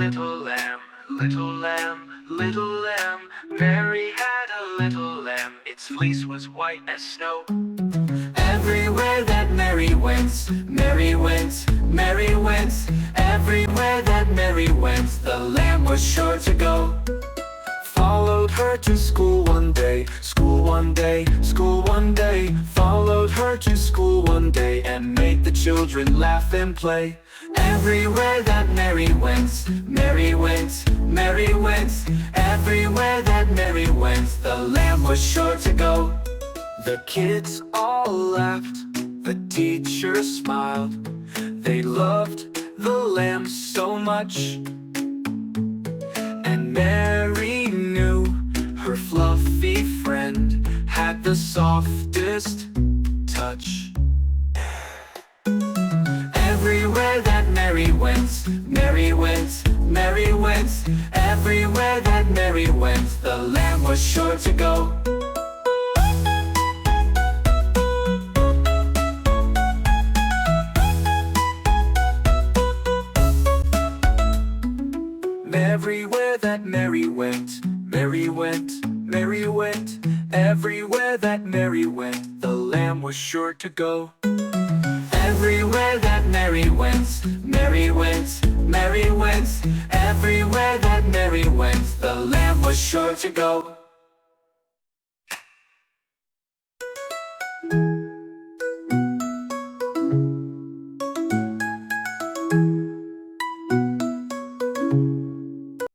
little lamb, little lamb, little lamb. Mary had a little lamb, its fleece was white as snow. Everywhere that Mary went, Mary went, Mary went. Everywhere that Mary went, the lamb was sure to go. Followed her to school one day, school one day, school one day. Followed her to school one day and made the children laugh and play. Everywhere that Mary went, Mary went, Mary went. Everywhere that Mary went, the lamb was sure to go. The kids all laughed, the teacher smiled. They loved the lamb so much. And Mary knew her fluffy friend had the softest touch. Everywhere that Mary went, Mary went, Mary went. Everywhere that Mary went, the lamb was sure to go. Everywhere that Mary went, Mary went, Mary went. Everywhere that Mary went, the lamb was sure to go. Everywhere that Mary went, Mary went, Mary went. Everywhere that Mary went, the lamb was sure to go.